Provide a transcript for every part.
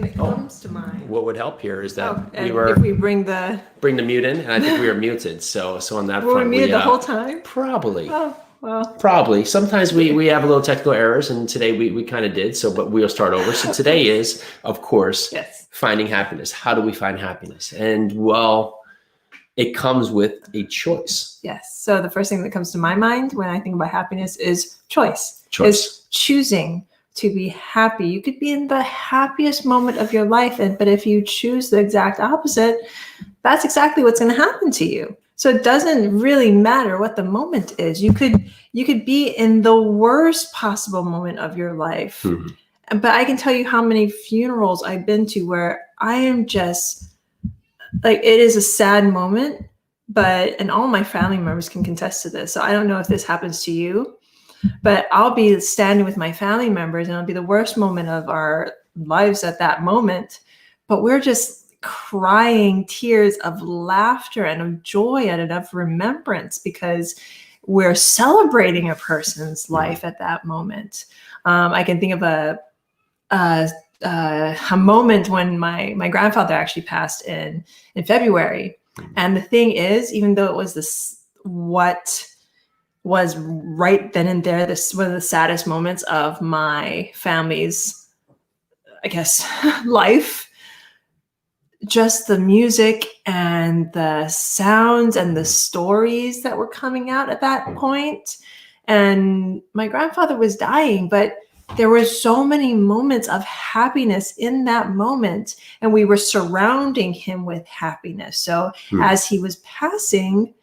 thing that comes to mind. What would help here is that if we bring the mute in, and I think we were muted. So on that were front, we muted the whole time? Probably. Oh, well. Probably. Sometimes we have a little technical errors, and today we kind of did. So, but we'll start over. So today is, of course, finding happiness. How do we find happiness? And well, it comes with a choice. Yes. So the first thing that comes to my mind when I think about happiness is choice. Choice. Choosing to be happy. You could be in the happiest moment of your life, but if you choose the exact opposite, that's exactly what's going to happen to you. So it doesn't really matter what the moment is. You could be in the worst possible moment of your life. But I can tell you how many funerals I've been to where I am just like, it is a sad moment, and all my family members can contest to this. So I don't know if this happens to you, but I'll be standing with my family members and it'll be the worst moment of our lives at that moment. But we're just crying tears of laughter and of joy and of remembrance because we're celebrating a person's life at that moment. I can think of a moment when my grandfather actually passed in February. And the thing is, even though it was what was right then and there, this one of the saddest moments of my family's, I guess, life, just the music and the sounds and the stories that were coming out at that point. And my grandfather was dying, but there were so many moments of happiness in that moment, and we were surrounding him with happiness. So as he was passing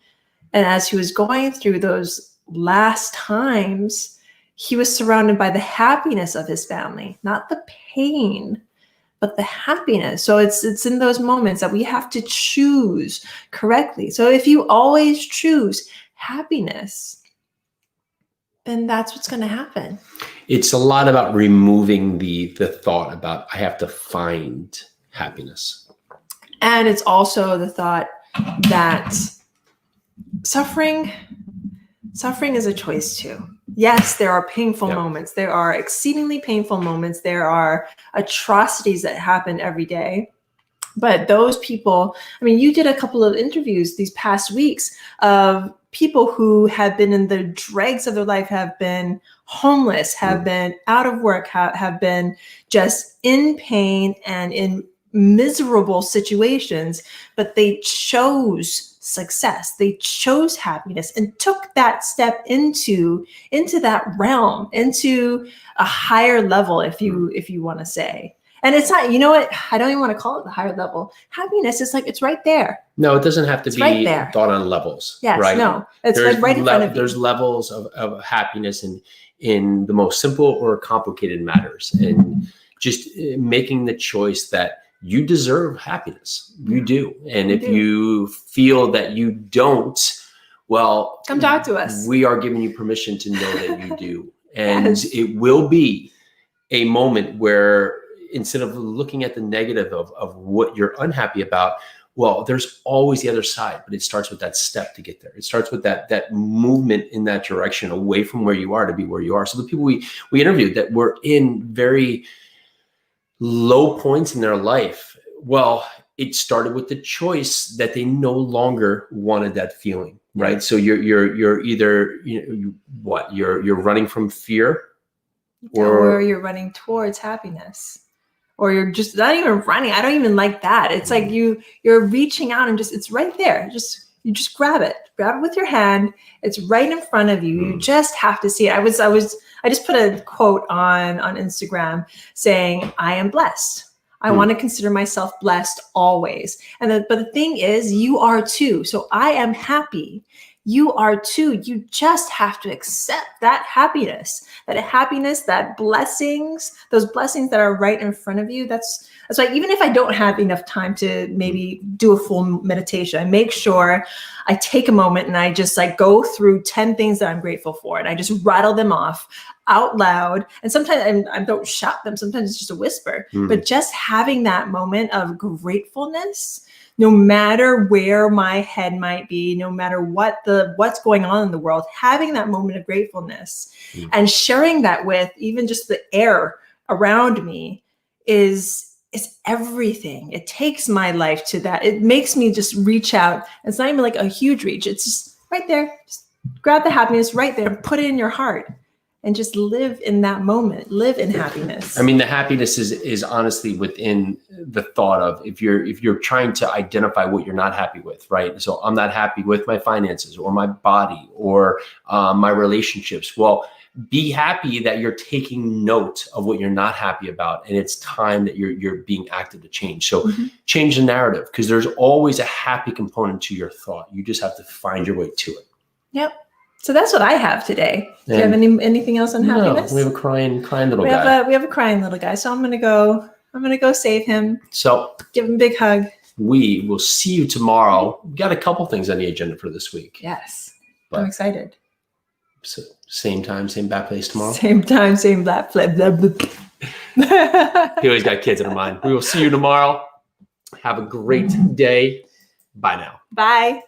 and as he was going through those last times, he was surrounded by the happiness of his family, not the pain, but the happiness. So it's in those moments that we have to choose correctly. So if you always choose happiness, then that's what's going to happen. It's a lot about removing the thought about I have to find happiness. And it's also the thought that suffering is a choice too. Yes, there are painful moments. There are exceedingly painful moments. There are atrocities that happen every day. But those people, I mean, you did a couple of interviews these past weeks of people who have been in the dregs of their life, have been homeless, have been out of work, have been just in pain and in miserable situations, but they chose success. They chose happiness and took that step into that realm, into a higher level, if you want to say. And it's not, you know what? I don't even want to call it the higher level. Happiness is like, it's right there. No, it doesn't have to be thought on levels. Yes, right? No, it's like right in front of you. There's levels of happiness in the most simple or complicated matters, and just making the choice that you deserve happiness. You do. And if you feel that you don't, well, come talk to us. We are giving you permission to know that you do. And it will be a moment where instead of looking at the negative of what you're unhappy about, well, there's always the other side, but it starts with that step to get there. It starts with that movement in that direction away from where you are to be where you are. So the people we interviewed that were in very low points in their life, well, it started with the choice that they no longer wanted that feeling, right? So you're either you're running from fear, or you're running towards happiness. Or you're just not even running. I don't even like that. It's like you're reaching out and it's right there. You just grab it with your hand. It's right in front of you. You just have to see it. I just put a quote on Instagram saying, I am blessed. I want to consider myself blessed always. But the thing is, you are too. So I am happy. You are too. You just have to accept that happiness, that blessings, those blessings that are right in front of you. That's why even if I don't have enough time to maybe do a full meditation, I make sure I take a moment and I just like go through 10 things that I'm grateful for. And I just rattle them off out loud. And sometimes I don't shout them. Sometimes it's just a whisper, but just having that moment of gratefulness, no matter where my head might be, no matter what's going on in the world, having that moment of gratefulness and sharing that with even just the air around me is is everything. It takes my life to that. It makes me just reach out. It's not even like a huge reach. It's just right there. Just grab the happiness right there and put it in your heart and just live in that moment. Live in happiness. I mean, the happiness is honestly within the thought of if you're trying to identify what you're not happy with, right? So I'm not happy with my finances or my body or my relationships. Well, be happy that you're taking note of what you're not happy about, and it's time that you're being active to change. So change the narrative, because there's always a happy component to your thought. You just have to find your way to it. Yep. So that's what I have today. Do you have anything else on happiness? No, we have a crying little guy. We have a crying little guy. So I'm gonna go save him. So give him a big hug. We will see you tomorrow. We got a couple things on the agenda for this week. Yes. I'm excited. So same time, same bat place tomorrow. Same time, same bat place. He always got kids in her mind. We will see you tomorrow. Have a great day. Bye now. Bye.